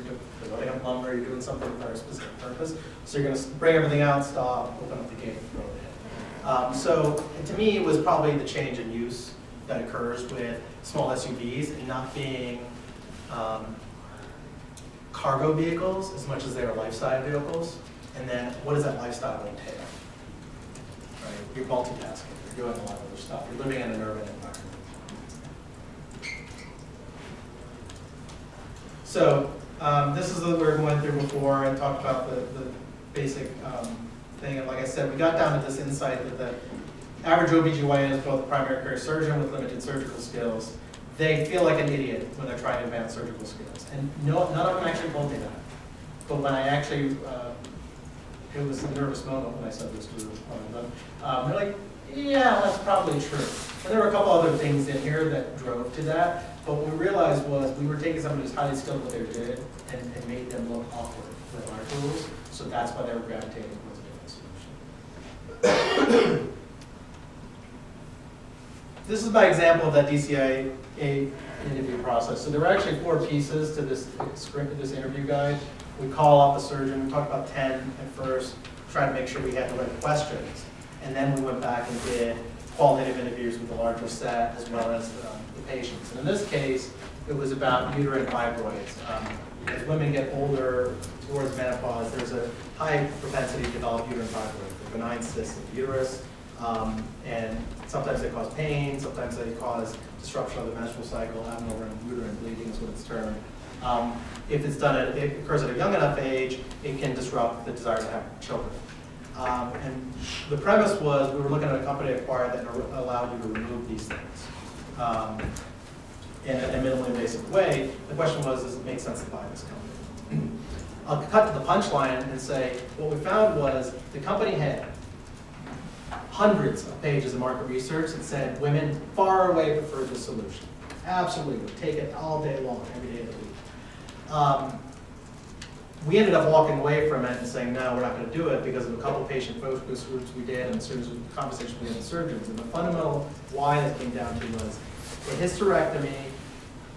loading up lumber, you're doing something for a specific purpose. So you're going to bring everything out, stop, open up the gate, and throw it in. So to me, it was probably the change in use that occurs with small SUVs and not being cargo vehicles as much as they are lifestyle vehicles. And then what does that lifestyle entail? Right? You're multitasking, you're doing a lot of other stuff, you're living in an urban environment. So this is what we were going through before and talked about the basic thing. And like I said, we got down to this insight that the average OBGYN is both a primary care surgeon with limited surgical skills. They feel like an idiot when they're trying to advance surgical skills. And none of them actually told me that. But when I actually, it was a nervous moment when I said this to one of them. They're like, yeah, that's probably true. And there were a couple other things in here that drove to that. But what we realized was we were taking somebody who's highly skilled at what they did and made them look awkward with our tools. So that's why they were gravitating towards a different solution. This is my example of that DCIA interview process. So there were actually 4 pieces to this interview guide. We call up a surgeon, we talked about 10 at first, trying to make sure we had the right questions. And then we went back and did qualitative interviews with a larger set as well as the patients. And in this case, it was about uterine fibroids. As women get older towards menopause, there's a high propensity to develop uterine fibroids, the benign cysts of the uterus. And sometimes they cause pain, sometimes they cause disruption of the menstrual cycle, abnormal uterine bleeding is what it's termed. If it's done, it occurs at a young enough age, it can disrupt the desire to have children. And the premise was we were looking at a company acquired that allowed you to remove these things in a minimally invasive way. The question was, does it make sense to buy this company? I'll cut to the punchline and say, what we found was the company had hundreds of pages of market research that said women far away preferred this solution. Absolutely, would take it all day long, every day of the week. We ended up walking away from it and saying, no, we're not going to do it because of a couple patient focus groups we did and a series of conversations we had with surgeons. And the fundamental why that came down to was a hysterectomy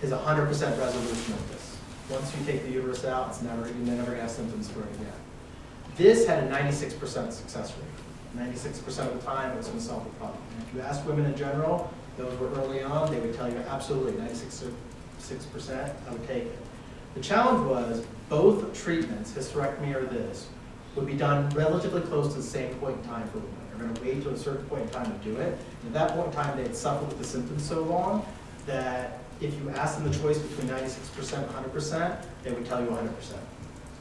is 100% resolution of this. Once you take the uterus out, it's never, you're never going to have symptoms for it again. This had a 96% success rate. 96% of the time, it was going to solve the problem. And if you ask women in general, those were early on, they would tell you absolutely 96%, I would take it. The challenge was both treatments, hysterectomy or this, would be done relatively close to the same point in time for women. They're going to wait to a certain point in time to do it. And at that point in time, they had suffered with the symptoms so long that if you asked them the choice between 96% and 100%, they would tell you 100%.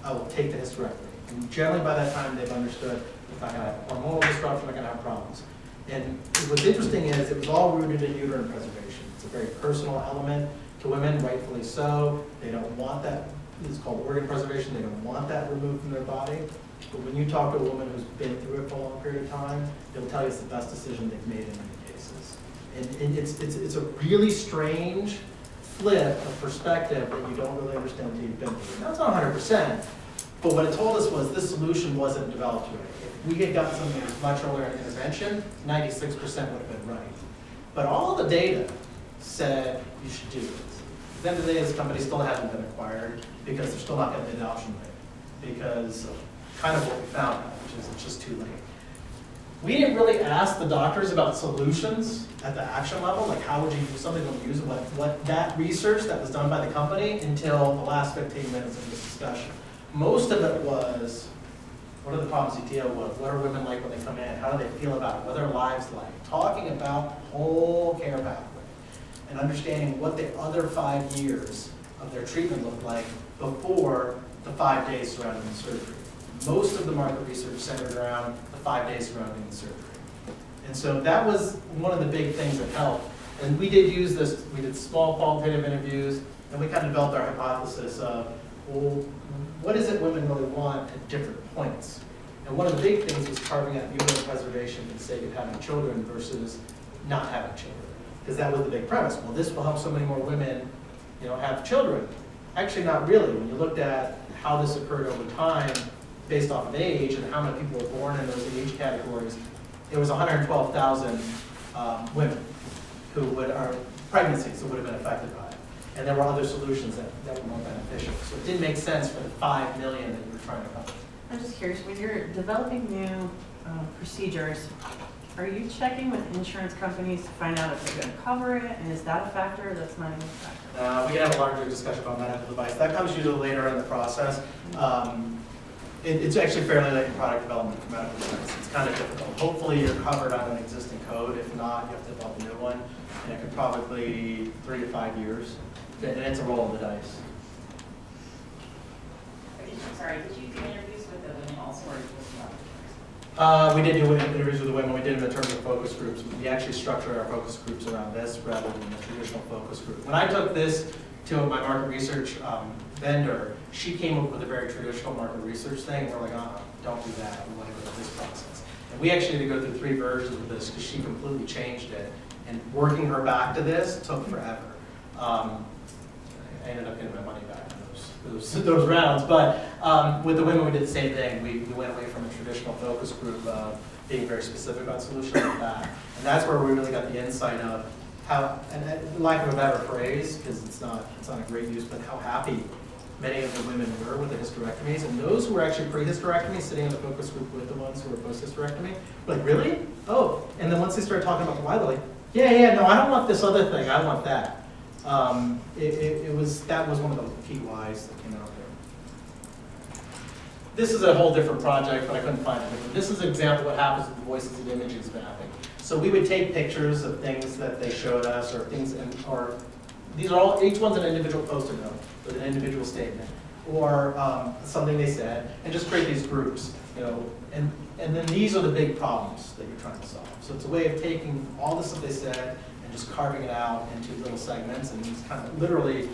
I will take the hysterectomy. And generally by that time, they've understood if I have hormonal disruption, I'm going to have problems. And what's interesting is it was all rooted in uterine preservation. It's a very personal element to women, rightfully so. They don't want that. It's called organ preservation. They don't want that removed from their body. But when you talk to a woman who's been through it for a long period of time, they'll tell you it's the best decision they've made in many cases. And it's a really strange flip of perspective that you don't really understand until you've been through it. That's not 100%, but what it told us was this solution wasn't developed right. If we had gotten something that was much earlier in intervention, 96% would have been right. But all the data said you should do this. At the end of the day, this company still hasn't been acquired because they're still not getting the adoption rate because of kind of what we found, which is it's just too late. We didn't really ask the doctors about solutions at the action level, like how would you use something to use what that research that was done by the company until the last 15 minutes of this discussion. Most of it was, what are the problems you deal with? What are women like when they come in? How do they feel about it? What are their lives like? Talking about the whole care pathway and understanding what the other 5 years of their treatment looked like before the 5 days surrounding the surgery. Most of the market research centered around the 5 days surrounding the surgery. And so that was one of the big things that helped. And we did use this, we did small qualitative interviews, and we kind of developed our hypothesis of, well, what is it women really want at different points? And one of the big things was carving out uterine preservation for the sake of having children versus not having children. Because that was the big premise. Well, this will help so many more women, have children. Actually, not really. When you looked at how this occurred over time, based off of age and how many people were born in those age categories, it was 112,000 women who are pregnancies that would have been affected by it. And there were other solutions that were more beneficial. So it didn't make sense for the 5 million that you were trying to cover. I'm just curious, when you're developing new procedures, are you checking with insurance companies to find out if they're going to cover it? And is that a factor? That's not even a factor. We can have a larger discussion about medical device. That comes usually later in the process. It's actually fairly late in product development for medical device. It's kind of difficult. Hopefully you're covered on an existing code. If not, you have to develop a new one. And it could probably 3 to 5 years. And it's a roll of the dice. Sorry, did you do interviews with the women also, or just about? We did do interviews with the women. We did them in terms of focus groups. We actually structured our focus groups around this rather than the traditional focus group. When I took this to my market research vendor, she came up with a very traditional market research thing. We're like, don't do that. We want to go through this process. And we actually had to go through 3 versions of this because she completely changed it. And working her back to this took forever. I ended up getting my money back on those rounds. But with the women, we did the same thing. We went away from a traditional focus group being very specific on solutions like that. And that's where we really got the insight of how, and lack of a better phrase, because it's not a great use, but how happy many of the women were with the hysterectomies. And those who were actually pre-hysterectomy, sitting in the focus group with the ones who were post-hysterectomy, were like, really? Oh. And then once they started talking about the why, they're like, yeah, no, I don't want this other thing. I want that. That was one of the key whys that came out there. This is a whole different project, but I couldn't find it. This is an example of what happens with the voices and images mapping. So we would take pictures of things that they showed us, or things, or these are all, each one's an individual post-it note with an individual statement, or something they said, and just create these groups, and then these are the big problems that you're trying to solve. So it's a way of taking all the stuff they said and just carving it out into little segments, and just kind of literally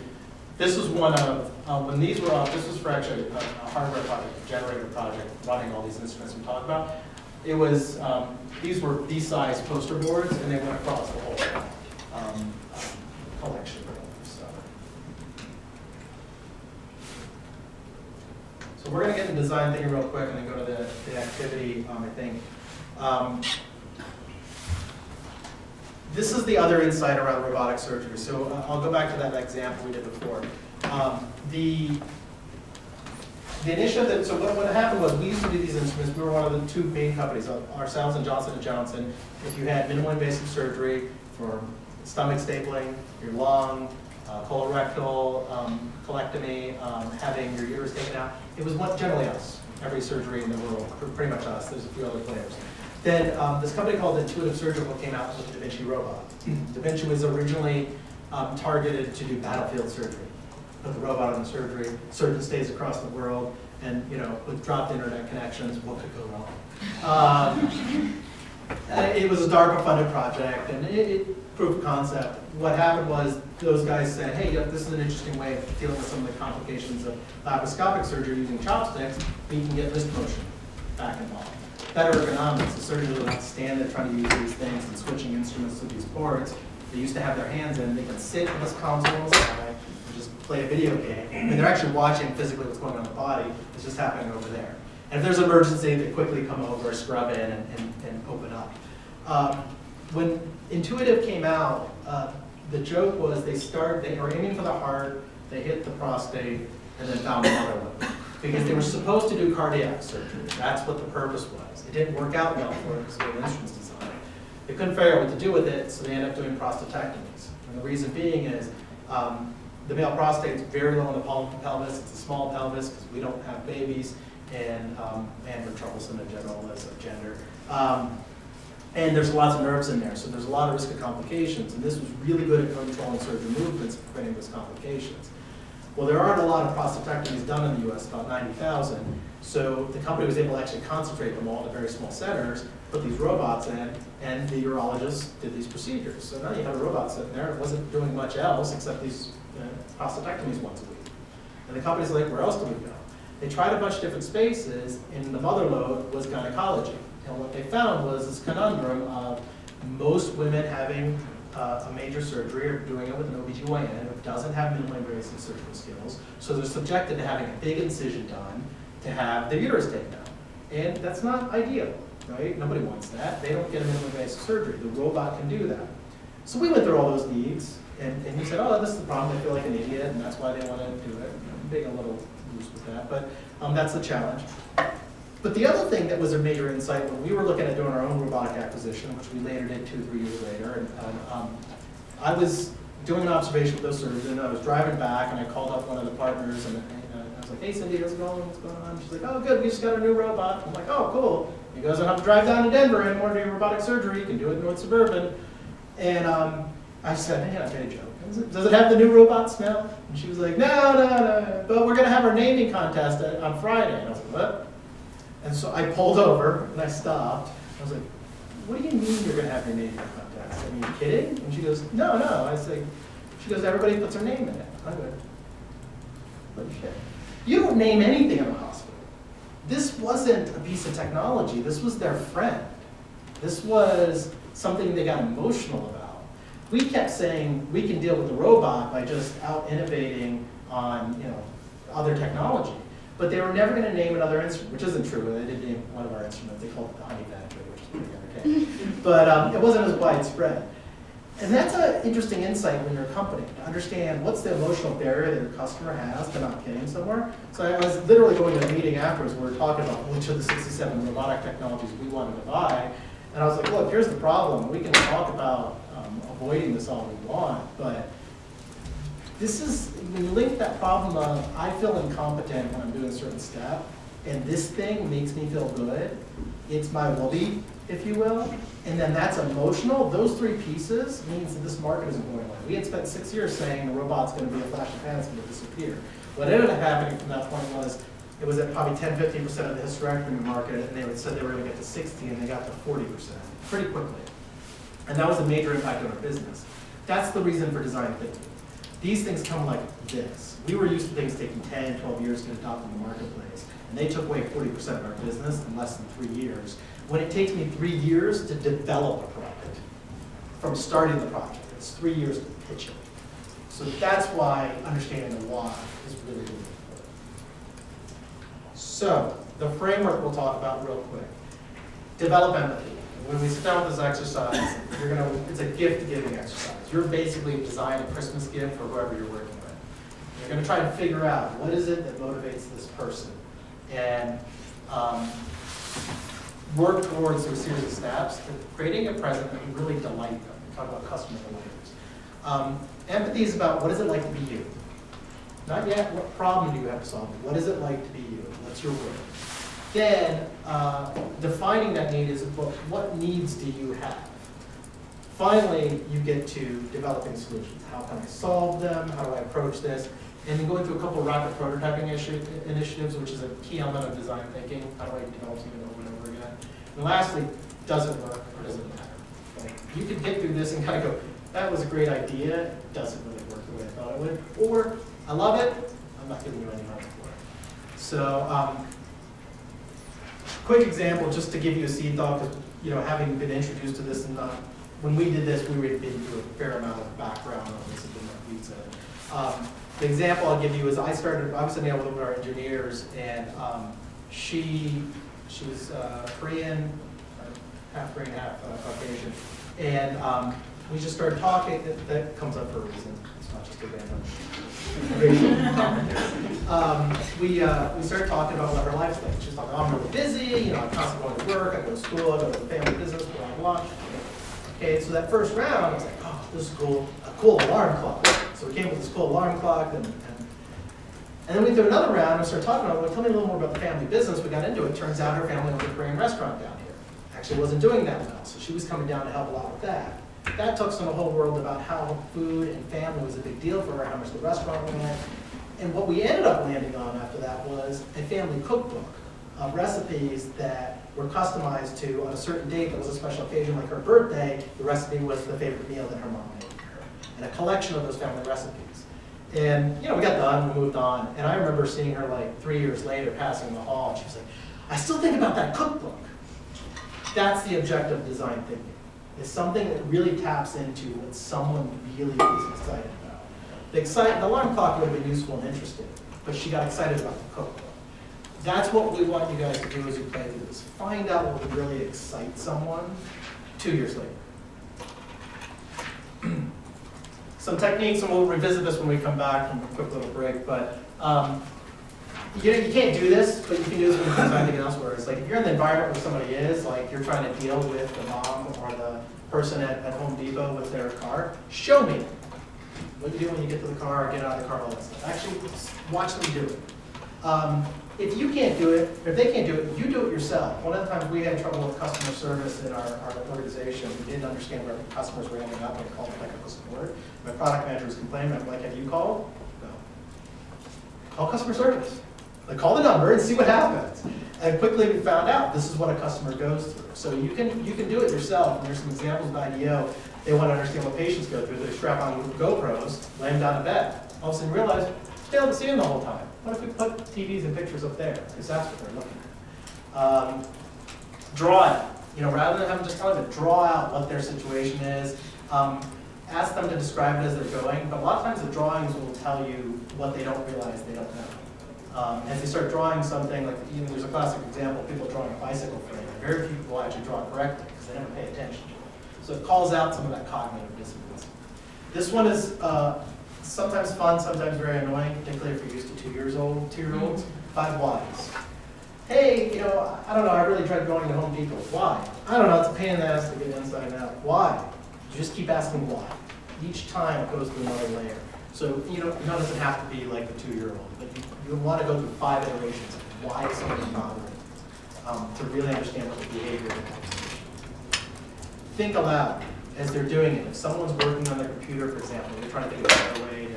This was one of, when these were up, this was for actually a hardware project, a generator project, running all these instruments we talked about. It was, these were these size poster boards, and they went across the whole collection. So we're gonna get the design thing real quick and then go to the activity, I think. This is the other insight around robotic surgery. So I'll go back to that example we did before. The initiative, so what happened was we used to do these instruments. We were one of the two main companies, ourselves and Johnson & Johnson. If you had minimally invasive surgery for stomach stapling, your lung, colorectal colectomy, having your uterus taken out, it was generally us. Every surgery in the world, pretty much us. There's a few other players. Then this company called Intuitive Surgical came out with the Da Vinci robot. Da Vinci was originally targeted to do battlefield surgery. Put the robot in the surgery, surgeon stays across the world, and with dropped internet connections, what could go wrong? It was a DARPA-funded project, and it proved concept. What happened was those guys said, hey, this is an interesting way of dealing with some of the complications of laparoscopic surgery using chopsticks. We can get wrist motion back involved. Better ergonomics. The surgeons don't have to stand there trying to use these things and switching instruments to these boards. They used to have their hands in. They can sit in this console and just play a video game. I mean, they're actually watching physically what's going on in the body. It's just happening over there. And if there's an emergency, they quickly come over, scrub in, and open up. When Intuitive came out, the joke was they were aiming for the heart, they hit the prostate, and then found another one. Because they were supposed to do cardiac surgery. That's what the purpose was. It didn't work out well for it because of the instruments design. They couldn't figure out what to do with it, so they ended up doing prostatectomies. And the reason being is the male prostate is very low in the pelvis. It's a small pelvis because we don't have babies, and we're troublesome in general as a gender. And there's lots of nerves in there, so there's a lot of risk of complications. And this was really good at controlling surgeon movements and preventing those complications. Well, there aren't a lot of prostatectomies done in the US, about 90,000. So the company was able to actually concentrate them all to very small centers, put these robots in, and the urologists did these procedures. So now you have a robot sitting there. It wasn't doing much else except these prostatectomies once a week. And the company's like, where else do we go? They tried a bunch of different spaces, and the mother lode was gynecology. And what they found was this conundrum of most women having a major surgery or doing it with an OBGYN who doesn't have minimally invasive surgical skills, so they're subjected to having a big incision done to have their uterus taken out. And that's not ideal, right? Nobody wants that. They don't get a minimally invasive surgery. The robot can do that. So we went through all those needs, and he said, oh, this is the problem. They feel like an idiot, and that's why they want to do it. I'm being a little loose with that, but that's the challenge. But the other thing that was a major insight when we were looking at doing our own robotic acquisition, which we later did 2-3 years later, and I was doing an observation with those surgeons, and I was driving back, and I called up one of the partners, and I was like, hey, Cindy, how's it going? What's going on? She's like, oh, good, we just got a new robot. I'm like, oh, cool. He goes, I don't have to drive down to Denver anymore to do robotic surgery. You can do it in North Suburban. And I said, hey, I made a joke. Does it have the new robot smell? And she was like, no, but we're going to have our naming contest on Friday. And I was like, what? And so I pulled over, and I stopped. I was like, what do you mean you're going to have your naming contest? I mean, are you kidding? And she goes, no. I was like, she goes, everybody puts their name in it. I go, holy shit. You don't name anything in a hospital. This wasn't a piece of technology. This was their friend. This was something they got emotional about. We kept saying we can deal with the robot by just out-innovating on other technology. But they were never going to name another instrument, which isn't true. They did name one of our instruments. They called it the Honey Badger, which is pretty entertaining. But it wasn't as widespread. And that's an interesting insight when you're a company, to understand what's the emotional barrier that your customer has to not getting somewhere. So I was literally going to a meeting afterwards where we were talking about which of the 67 robotic technologies we wanted to buy. And I was like, look, here's the problem. We can talk about avoiding this all we want, but this is, when you link that problem of, I feel incompetent when I'm doing a certain step, and this thing makes me feel good, it's my lobby, if you will, and then that's emotional, those three pieces means that this market isn't going away. We had spent 6 years saying the robot's going to be a flash of hands, it's going to disappear. What ended up happening from that point was, it was at probably 10-15% of the hysterectomy market, and they said they were going to get to 60, and they got to 40% pretty quickly. And that was a major impact on our business. That's the reason for design thinking. These things come like this. We were used to things taking 10, 12 years to adopt in the marketplace, and they took away 40% of our business in less than 3 years. When it takes me 3 years to develop a product, from starting the project, it's 3 years to pitch it. So that's why understanding the why is really, really important. So, the framework we'll talk about real quick. Develop empathy. When we sit down with this exercise, it's a gift-giving exercise. You're basically designing a Christmas gift for whoever you're working with. You're gonna try to figure out what is it that motivates this person, and work towards a series of steps, creating a present that would really delight them. We talk about customer delighters. Empathy is about what is it like to be you. Not yet what problem do you have to solve, what is it like to be you? What's your word? Then defining that need is what needs do you have? Finally, you get to developing solutions. How can I solve them? How do I approach this? And then going through a couple of rapid prototyping initiatives, which is a key element of design thinking. How do I develop something over and over again? And lastly, does it work or does it matter? Like, you could get through this and kind of go, that was a great idea, it doesn't really work the way I thought it would. Or, I love it, I'm not giving you any money for it. So, quick example, just to give you a seed thought, because having been introduced to this, and when we did this, we had been through a fair amount of background on this, and like we said. The example I'll give you is I was sitting down with one of our engineers, and she was Korean, half Korean, half Caucasian, and we just started talking. That comes up for a reason. It's not just a random racial comment. We started talking about what her life's like. She's like, oh, I'm really busy. I'm constantly going to work. I go to school. I go to the family business. Blah blah blah. Okay, so that first round, I was like, oh, this is cool. A cool alarm clock. So we came up with this cool alarm clock, and then we did another round and started talking about, well, tell me a little more about the family business. We got into it. Turns out her family owned a Korean restaurant down here. Actually wasn't doing that well, so she was coming down to help a lot with that. That took us in a whole world about how food and family was a big deal for her, how much the restaurant went. And what we ended up landing on after that was a family cookbook of recipes that were customized to, on a certain date that was a special occasion, like her birthday, the recipe was the favorite meal that her mom made for her. And a collection of those family recipes. And we got done, we moved on, and I remember seeing her like 3 years later passing the hall, and she was like, I still think about that cookbook. That's the objective design thinking. It's something that really taps into what someone really is excited about. The alarm clock would have been useful and interesting, but she got excited about the cookbook. That's what we want you guys to do as you play through this. Find out what would really excite someone 2 years later. Some techniques, and we'll revisit this when we come back from a quick little break, but you can't do this, but you can do this when you're doing something elsewhere. It's like if you're in the environment where somebody is, like you're trying to deal with the mom or the person at Home Depot with their car, show me what you do when you get to the car, get out of the car, all that stuff. Actually, watch them do it. If you can't do it, if they can't do it, you do it yourself. One of the times we had trouble with customer service in our organization, we didn't understand where customers were ending up, and I called technical support. My product manager was complaining, I'm like, have you called? No. Call customer service. Like, call the number and see what happens. And quickly we found out this is what a customer goes through. So you can do it yourself. And there's some examples of IDEO. They want to understand what patients go through. They strap on GoPros, lay them down to bed. All of a sudden realize they haven't seen them the whole time. What if we put TVs and pictures up there? Because that's what they're looking at. Draw it. Rather than having just tell them to draw out what their situation is. Ask them to describe it as they're going. But a lot of times the drawings will tell you what they don't realize they don't know. As they start drawing something, like there's a classic example of people drawing a bicycle frame. Very few people actually draw it correctly because they never pay attention to it. So it calls out some of that cognitive dissonance. This one is sometimes fun, sometimes very annoying, particularly if you're used to 2-year-olds. 5 whys. Hey, I don't know, I really tried going to Home Depot. Why? I don't know, it's a pain in the ass to get inside and out. Why? You just keep asking why. Each time it goes to another layer. So it doesn't have to be like the 2-year-old, but you want to go through 5 iterations of why is something bothering to really understand what the behavior is. Think aloud as they're doing it. If someone's working on their computer, for example, they're trying to think of a better way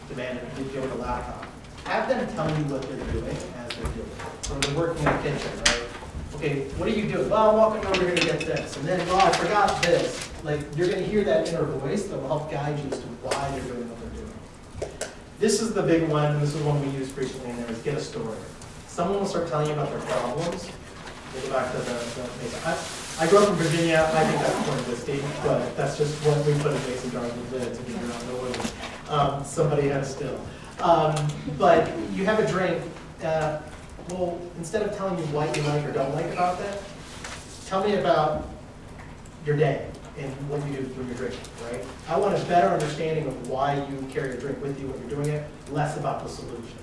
to manage it, deal with a laptop. Have them tell you what they're doing as they're doing it. Or they're working in the kitchen, right? Okay, what are you doing? Well, I'm walking over here to get this. And then, well, I forgot this. Like, you're going to hear that inner voice that will help guide you as to why they're doing what they're doing. This is the big one, and this is one we use frequently in there, is get a story. Someone will start telling you about their problems. We'll go back to I grew up in Virginia, I think that's point of whiskey, but that's just what we put in mason jars with lids, if you don't know what somebody has still. But you have a drink, well, instead of telling me what you like or don't like about that, tell me about your day and what you do when you're drinking, right? I want a better understanding of why you carry a drink with you when you're doing it, less about the solution.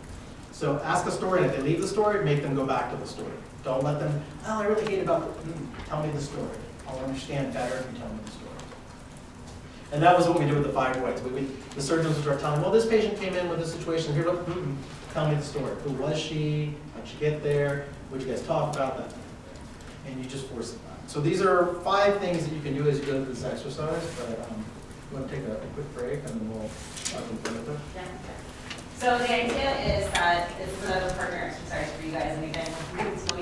So ask a story, and if they leave the story, make them go back to the story. Don't let them, oh, I really hate about, tell me the story. I'll understand better if you tell me the story. And that was what we did with the 5 points. The surgeons would start telling, well, this patient came in with this situation, here, look, tell me the story. Who was she? How'd she get there? What'd you guys talk about? That. And you just force it back. So these are 5 things that you can do as you go through this exercise, but you want to take a quick break and then we'll talk about it. Yeah. So the idea is that this is another partner exercise for you guys, and again, we can still